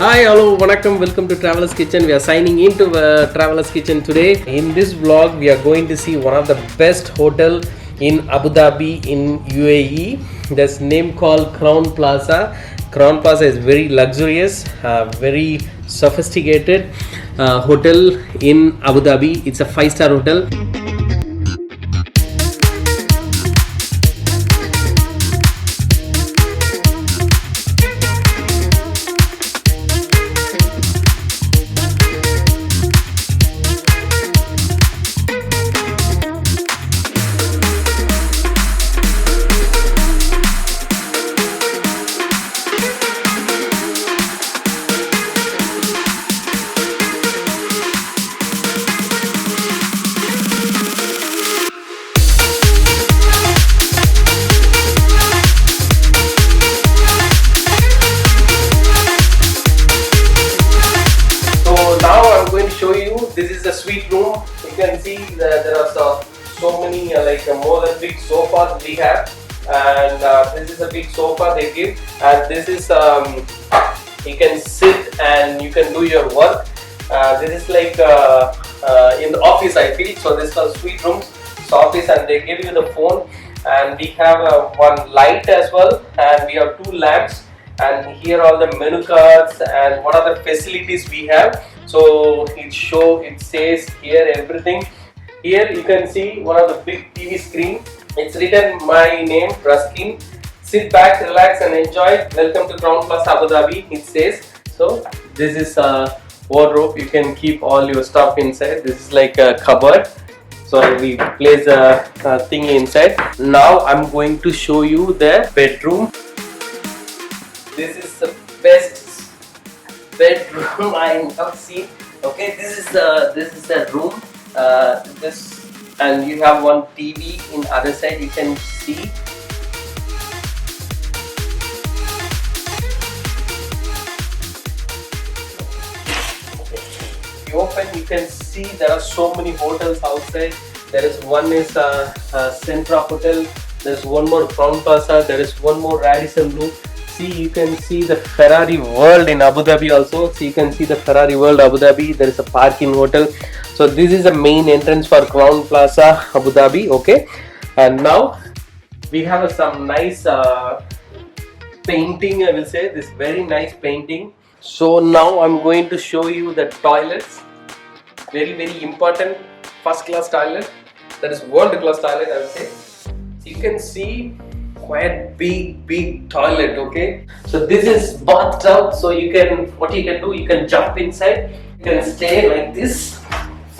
Hi, hello, vanakkam, welcome to Traveler's Kitchen. We are signing into Traveler's Kitchen today. In this vlog, we are going to see one of the best hotel in Abu Dhabi in UAE. There's name called Crowne Plaza. Crowne Plaza is very luxurious, very sophisticated hotel in Abu Dhabi. It's a 5-star hotel. Show you, this is the suite room. You can see that there are so many more than big sofas we have, and this is a big sofa they give, and this is you can sit and you can do your work. This is like in the office I feel. So this is suite rooms, it's office, and they give you the phone, and we have one light as well, and we have 2 lamps, and here are all the menu cards and what are the facilities we have. So it says here everything. Here you can see one of the big TV screen. It's written my name, Ruskin. Sit back, relax and enjoy. Welcome to Crowne Plaza, Abu Dhabi, it says. So this is a wardrobe. You can keep all your stuff inside. This is like a cupboard. So we place a thing inside. Now I'm going to show you the bedroom. This is the best bedroom I have seen. Okay, this is the room. And you have one TV in other side. You can see. You open, you can see there are so many hotels outside. There is one is Centra Hotel. There is one more Crowne Plaza. There is one more Radisson Blu. See, you can see the Ferrari World in Abu Dhabi also. So you can see the Ferrari World Abu Dhabi. There is a parking hotel. So this is the main entrance for Crowne Plaza Abu Dhabi. Okay, and now we have some nice painting. I will say this very nice painting. So now I'm going to show you the toilets. Very important, first class toilet. That is world class toilet, I will say. So you can see quite big toilet. Okay, so this is bathtub. So you can you can jump inside, you can stay like this.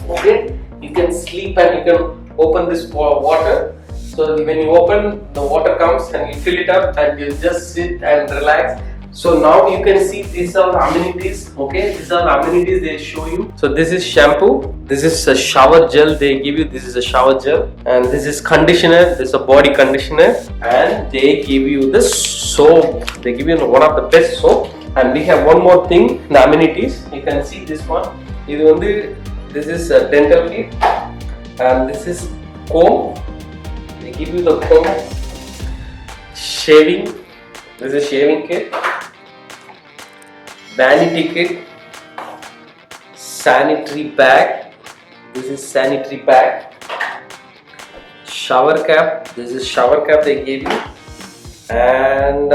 Okay, you can sleep and you can open this water. So when you open, the water comes and you fill it up and you just sit and relax. So now you can see these are amenities. Okay, these are amenities they show you. So this is shampoo, this is a shower gel they give you. This is a shower gel, and this is conditioner. This is a body conditioner, and they give you the soap. They give you one of the best soap. And we have one more thing, the amenities. You can see this one. This is a dental kit, and this is comb. They give you the comb. Shaving. This is shaving kit. Vanity kit, sanitary bag. This is sanitary bag. Shower cap. This is shower cap they gave you, and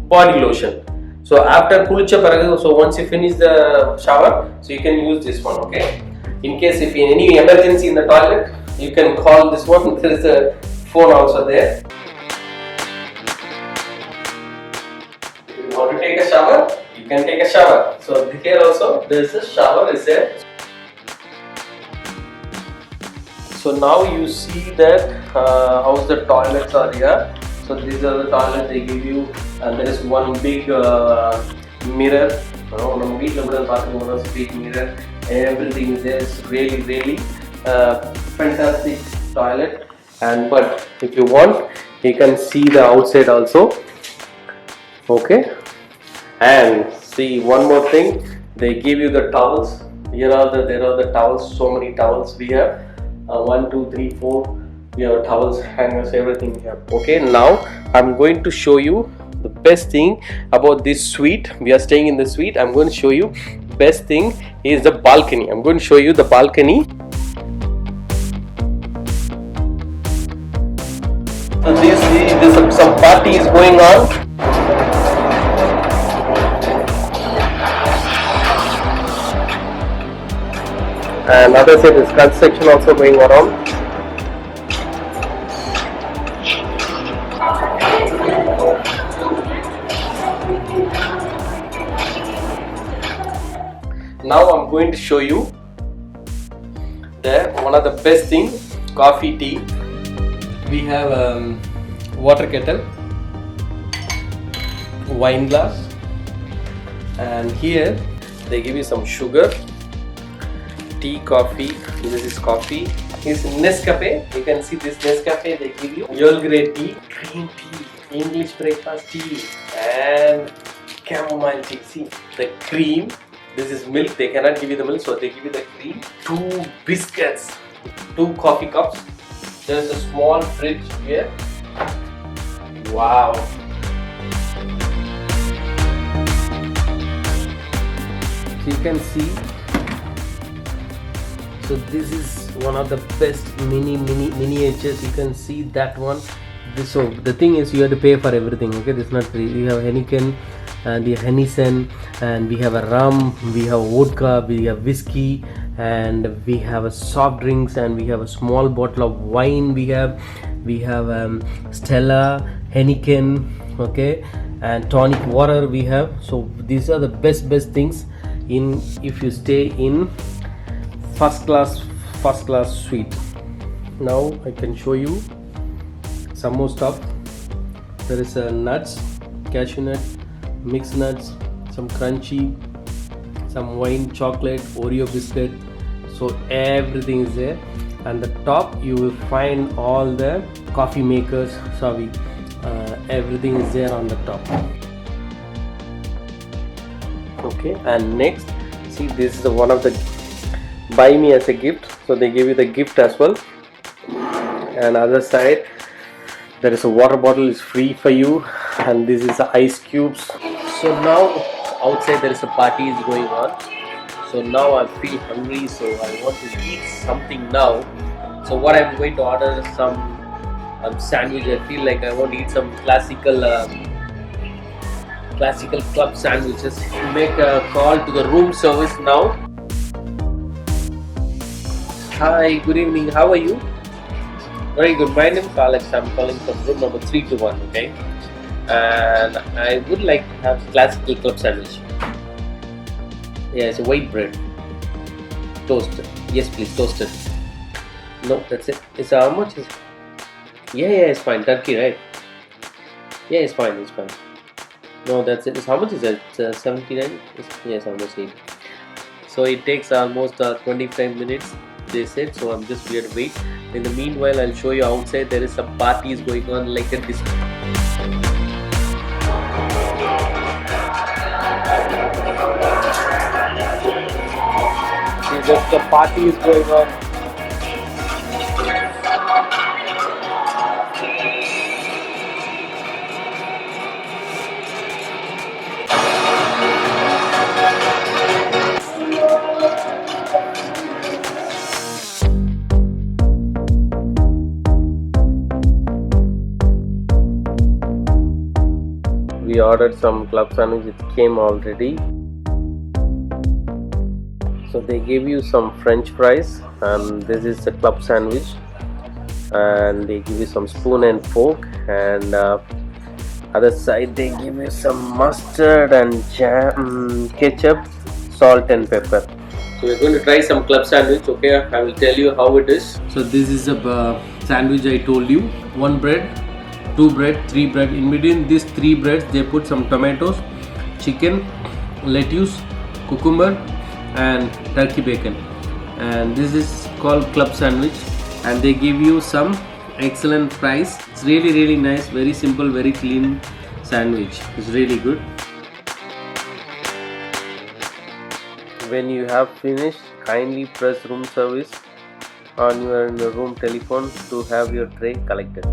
body lotion. So after kulicha paraga, so once you finish the shower, so you can use this one. Okay, in case if in any emergency in the toilet, you can call this one. There is a phone also there. If you want to take a shower, you can take a shower. So here also there is a shower is there. So now you see that how the toilets are here. So these are the toilets they give you, and there is one big mirror. Big mirror. Everything is there. It's really fantastic toilet. And but if you want, you can see the outside also. Okay. And see one more thing, they give you the towels. There are the towels. So many towels we have. 1, 2, 3, 4. We have towels, hangers, everything here. Okay, now I'm going to show you the best thing about this suite. We are staying in the suite. I'm going to show you. Best thing is the balcony. I'm going to show you the balcony. So there's some party is going on. And other side is construction also going around. Now I'm going to show you one of the best thing, coffee, tea. We have water kettle, wine glass, and here they give you some sugar, tea, coffee. This is coffee. This is Nescafe. You can see this Nescafe. They give you Earl Grey tea, green tea, English breakfast tea, and chamomile tea. See the cream. This is milk. They cannot give you the milk, so they give you the cream. 2 biscuits, 2 coffee cups. There's a small fridge here. Wow. So you can see. So this is one of the best miniatures. You can see that one. So the thing is, you have to pay for everything. Okay, this is not free. You have Heineken and the Hennessy, and we have a rum, we have vodka, we have whiskey, and we have a soft drinks, and we have a small bottle of wine. We have Stella, Heineken, okay, and tonic water we have. So these are the best things in if you stay in first class suite. Now I can show you some more stuff. There is nuts, cashew nut, mixed nuts, some crunchy, some wine, chocolate, Oreo biscuit. So everything is there. And the top you will find all the coffee makers. Sorry, everything is there on the top. Okay, and next, see, this is one of the buy me as a gift. So they give you the gift as well. And other side, there is a water bottle is free for you, and this is the ice cubes. So now outside there is a party is going on. So now I feel hungry, so I want to eat something now. So what I'm going to order is some sandwich. I feel like I want to eat some classical club sandwiches. Make a call to the room service now. Hi, good evening. How are you? Very good. My name is Alex. I'm calling from room number 321. Okay, and I would like to have classical club sandwich. Yeah, it's a white bread, toasted. Yes, please, toasted. No, that's it. It's how much is? Yeah, it's fine. Turkey, right? Yeah, it's fine. It's fine. No, that's it. It's how much is it? 79. Yes, almost 8. So it takes almost 25 minutes. They said, so I'm just here to wait. In the meanwhile, I'll show you outside. There is some parties going on, like a disco. See, just the party is going on. We ordered some club sandwich, it came already. So they give you some french fries, and this is the club sandwich, and they give you some spoon and fork, and other side they give you some mustard and jam, ketchup, salt and pepper. So we're going to try some club sandwich. Okay, I will tell you how it is. So this is a sandwich I told you. 1 bread, 2 bread, 3 bread. In between these 3 breads they put some tomatoes, chicken, lettuce, cucumber and turkey bacon, and this is called club sandwich, and they give you some excellent fries. It's really nice, very simple, very clean sandwich. It's really good. When you have finished, kindly press room service on your room telephone to have your tray collected.